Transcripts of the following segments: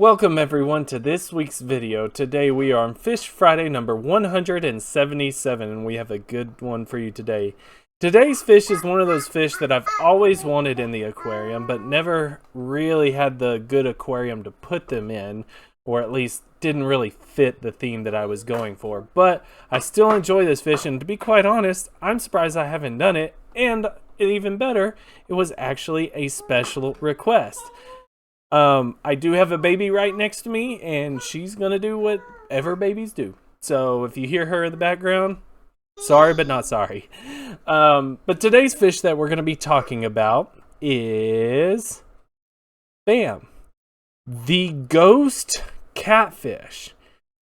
Welcome everyone to this week's video. Today we are on Fish Friday number 177 and we have a good one for you today. Today's fish is one of those fish that I've always wanted in the aquarium but never really had the good aquarium to put them in, or at least didn't really fit the theme that I was going for. But I still enjoy this fish, and to be quite honest, I'm surprised I haven't done it, and even better, it was actually a special request. I do have a baby right next to me, and she's gonna do whatever babies do. So if you hear her in the background, sorry but not sorry. But today's fish that we're gonna be talking about is, bam, the ghost catfish.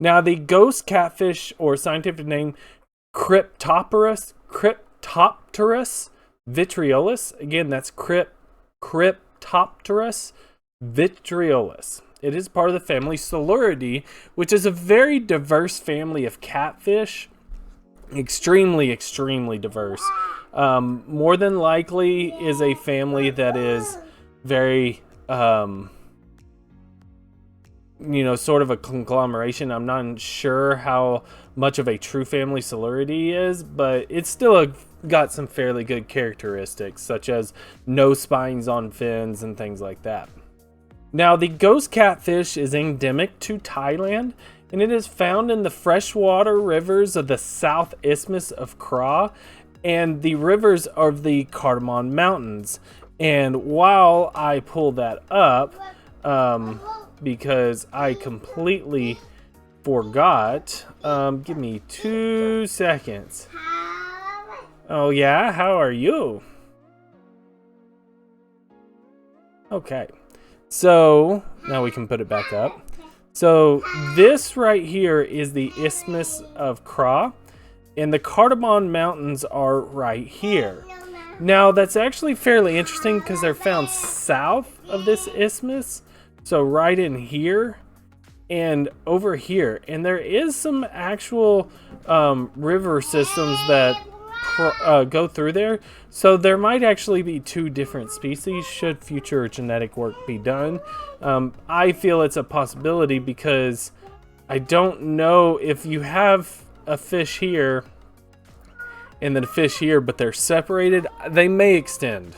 Now the ghost catfish, or scientific name, Cryptopterus vitriolus. Again, that's Cryptopterus vitriolus. It is part of the family Siluridae, which is a very diverse family of catfish. Extremely diverse. More than likely is a family that is very, sort of a conglomeration. I'm not sure how much of a true family Siluridae is, but it's still got some fairly good characteristics, such as no spines on fins and things like that. Now, the ghost catfish is endemic to Thailand, and it is found in the freshwater rivers of the South Isthmus of Kra and the rivers of the Cardamom Mountains. And while I pull that up, because I completely forgot, give me 2 seconds. Oh yeah, how are you? Okay. So, now we can put it back up. So, this right here is the Isthmus of Kra, and the Cardamom Mountains are right here. Now, that's actually fairly interesting because they're found south of this isthmus, so right in here and over here. And there is some actual river systems that go through there, so there might actually be two different species should future genetic work be done. I feel it's a possibility because I don't know if you have a fish here and then a fish here, but they're separated, they may extend,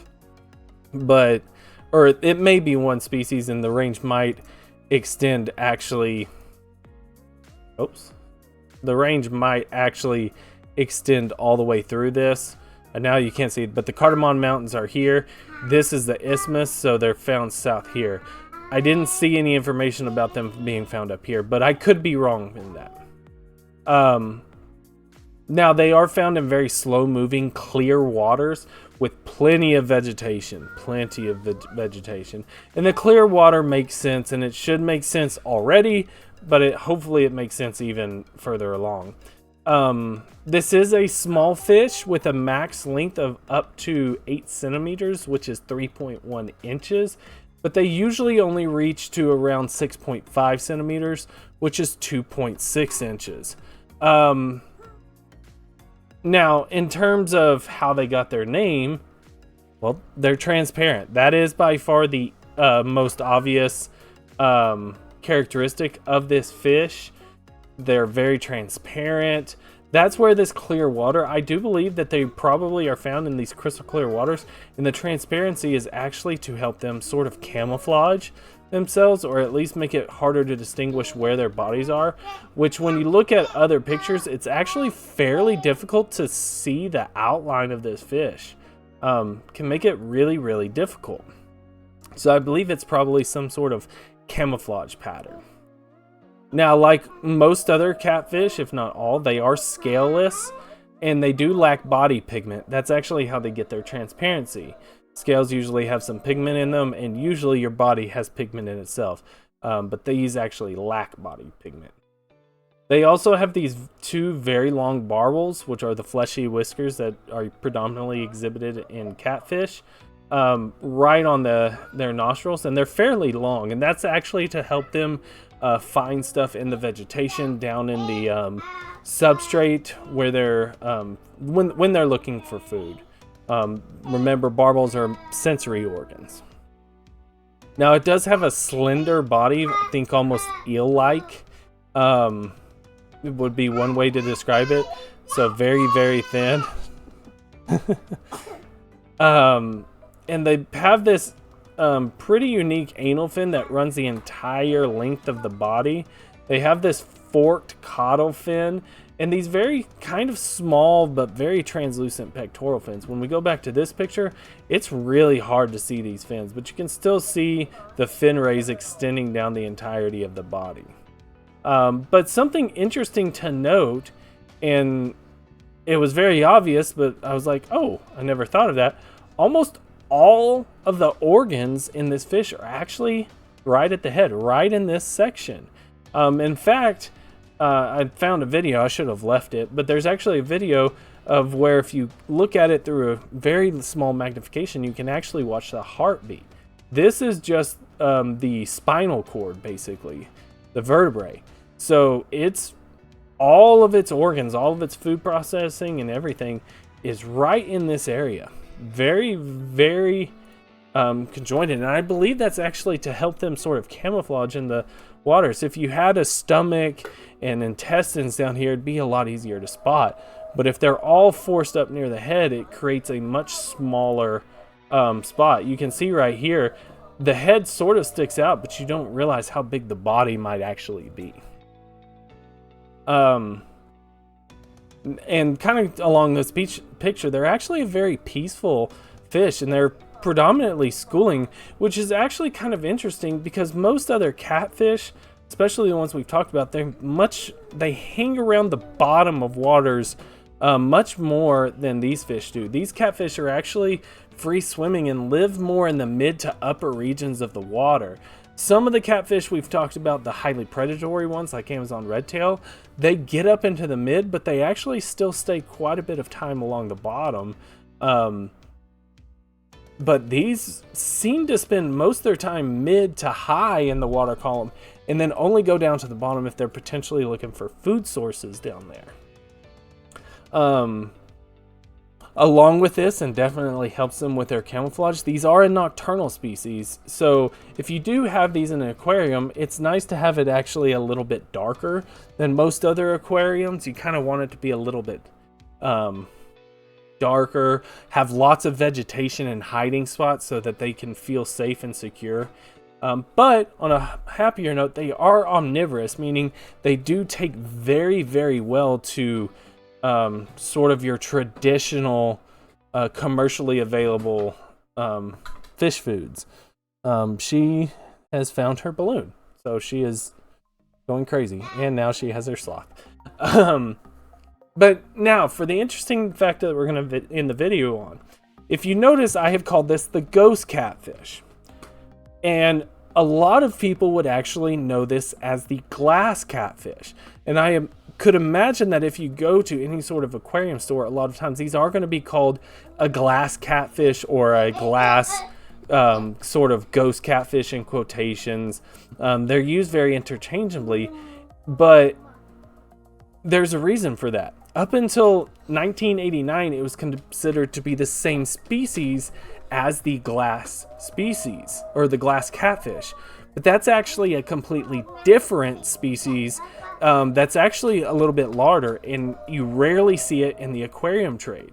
or it may be one species and the range might extend actually. Oops. The range might actually extend all the way through this. And now you can't see it, but the Cardamom Mountains are here. This is the isthmus, so they're found south here. I didn't see any information about them being found up here, but I could be wrong in that. Now they are found in very slow moving clear waters with plenty of vegetation, and the clear water makes sense, and it should make sense already, but hopefully it makes sense even further along. This is a small fish with a max length of up to 8 centimeters, which is 3.1 inches, but they usually only reach to around 6.5 centimeters, which is 2.6 inches. Now, in terms of how they got their name, well, they're transparent. That is by far the most obvious characteristic of this fish. They're very transparent. That's where this clear water, I do believe that they probably are found in these crystal clear waters, and the transparency is actually to help them sort of camouflage themselves, or at least make it harder to distinguish where their bodies are, which when you look at other pictures, it's actually fairly difficult to see the outline of this fish. Can make it really difficult. So I believe it's probably some sort of camouflage pattern. Now, like most other catfish, if not all, they are scaleless, and they do lack body pigment. That's actually how they get their transparency. Scales usually have some pigment in them, and usually your body has pigment in itself, but these actually lack body pigment. They also have these two very long barbels, which are the fleshy whiskers that are predominantly exhibited in catfish, right on their nostrils, and they're fairly long, and that's actually to help them find stuff in the vegetation down in the substrate where they're when they're looking for food. Remember, barbels are sensory organs. Now it does have a slender body, I think almost eel-like. It would be one way to describe it. So very, very thin. And they have this pretty unique anal fin that runs the entire length of the body. They have this forked caudal fin and these very kind of small but very translucent pectoral fins. When we go back to this picture, it's really hard to see these fins, but you can still see the fin rays extending down the entirety of the body. But something interesting to note, and it was very obvious, but I was like, oh, I never thought of that. Almost all of the organs in this fish are actually right at the head, right in this section. In fact, I found a video, I should have left it, but there's actually a video of where if you look at it through a very small magnification, you can actually watch the heartbeat. This is just the spinal cord, basically, the vertebrae. So it's all of its organs, all of its food processing and everything is right in this area. Very, very conjoined, and I believe that's actually to help them sort of camouflage in the waters. If you had a stomach and intestines down here, it'd be a lot easier to spot. But if they're all forced up near the head, it creates a much smaller spot. You can see right here, the head sort of sticks out, but you don't realize how big the body might actually be. And kind of along this beach picture, they're actually a very peaceful fish, and they're predominantly schooling, which is actually kind of interesting because most other catfish, especially the ones we've talked about, they hang around the bottom of waters much more than these fish do. These catfish are actually free swimming and live more in the mid to upper regions of the water. Some of the catfish we've talked about, the highly predatory ones like Amazon redtail, they get up into the mid, but they actually still stay quite a bit of time along the bottom. But these seem to spend most of their time mid to high in the water column and then only go down to the bottom if they're potentially looking for food sources down there. Along with this, and definitely helps them with their camouflage, these are a nocturnal species. So if you do have these in an aquarium, it's nice to have it actually a little bit darker than most other aquariums. You kind of want it to be a little bit darker, have lots of vegetation and hiding spots so that they can feel safe and secure. But on a happier note, they are omnivorous, meaning they do take very, very well to sort of your traditional commercially available fish foods. She has found her balloon, so she is going crazy, and now she has her sloth. But now for the interesting fact that we're going to end the video on. If you notice, I have called this the ghost catfish, and a lot of people would actually know this as the glass catfish. And I could imagine that if you go to any sort of aquarium store, a lot of times these are going to be called a glass catfish or a glass sort of ghost catfish in quotations. They're used very interchangeably, but there's a reason for that. Up until 1989, it was considered to be the same species as the glass species, or the glass catfish. But that's actually a completely different species that's actually a little bit larger, and you rarely see it in the aquarium trade.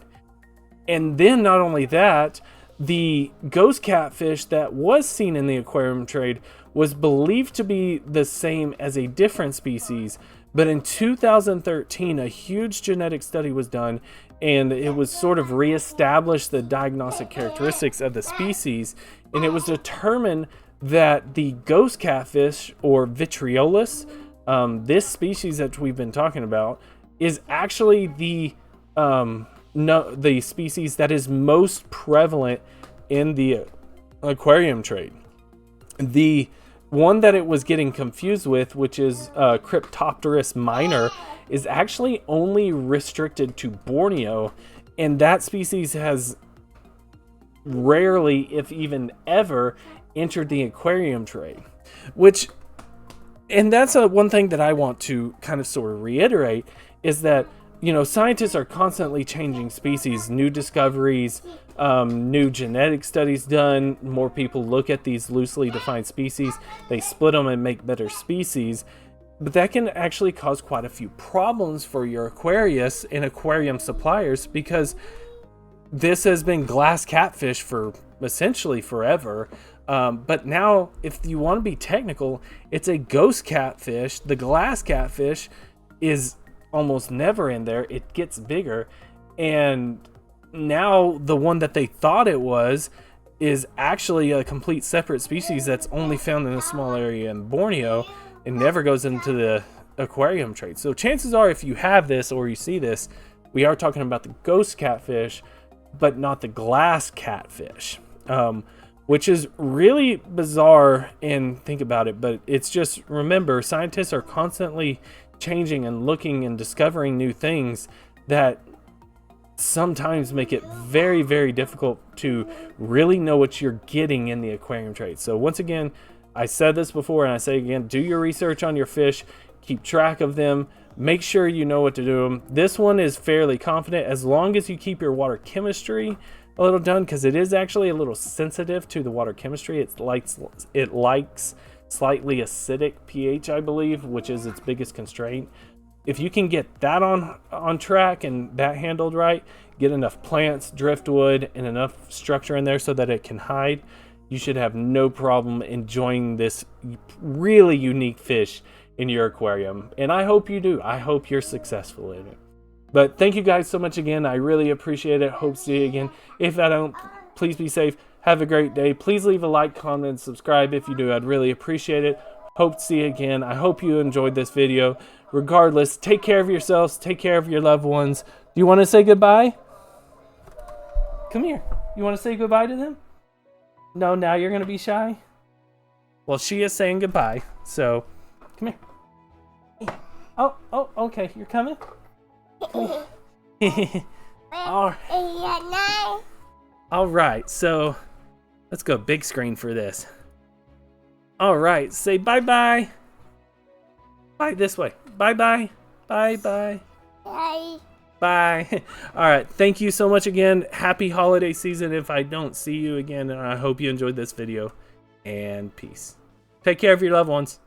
And then not only that, the ghost catfish that was seen in the aquarium trade was believed to be the same as a different species. But in 2013, a huge genetic study was done, and it was sort of reestablished the diagnostic characteristics of the species, and it was determined that the ghost catfish, or vitriolus, this species that we've been talking about, is actually the species that is most prevalent in the aquarium trade. The one that it was getting confused with, which is Cryptopterus minor, is actually only restricted to Borneo, and that species has rarely, if even ever, entered the aquarium trade. And that's one thing that I want to kind of sort of reiterate, is that, you know, scientists are constantly changing species, new discoveries, new genetic studies done. More people look at these loosely defined species. They split them and make better species. But that can actually cause quite a few problems for your Aquarius and aquarium suppliers, because this has been glass catfish for essentially forever. But now, if you want to be technical, it's a ghost catfish. The glass catfish is almost never in there. It gets bigger. And now the one that they thought it was is actually a complete separate species that's only found in a small area in Borneo. It never goes into the aquarium trade. So chances are, if you have this or you see this, we are talking about the ghost catfish, but not the glass catfish, which is really bizarre. And think about it, but it's just, remember, scientists are constantly changing and looking and discovering new things that sometimes make it very, very difficult to really know what you're getting in the aquarium trade. So once again, I said this before and I say again, do your research on your fish, keep track of them, make sure you know what to do. This one is fairly confident as long as you keep your water chemistry a little done, because it is actually a little sensitive to the water chemistry. It likes slightly acidic pH, I believe, which is its biggest constraint. If you can get that on track and that handled right, get enough plants, driftwood, and enough structure in there so that it can hide, you should have no problem enjoying this really unique fish in your aquarium. And I hope you do. I hope you're successful in it. But thank you guys so much again. I really appreciate it. Hope to see you again. If I don't, please be safe. Have a great day. Please leave a like, comment, and subscribe if you do. I'd really appreciate it. Hope to see you again. I hope you enjoyed this video. Regardless, take care of yourselves. Take care of your loved ones. Do you want to say goodbye? Come here. You want to say goodbye to them? No, now you're going to be shy? Well, she is saying goodbye. So, come here. Oh, okay. You're coming? All right. So, let's go big screen for this. All right. Say bye-bye. Bye this way. Bye-bye. Bye-bye. Bye. Bye. All right. Thank you so much again. Happy holiday season if I don't see you again. And I hope you enjoyed this video. And peace. Take care of your loved ones.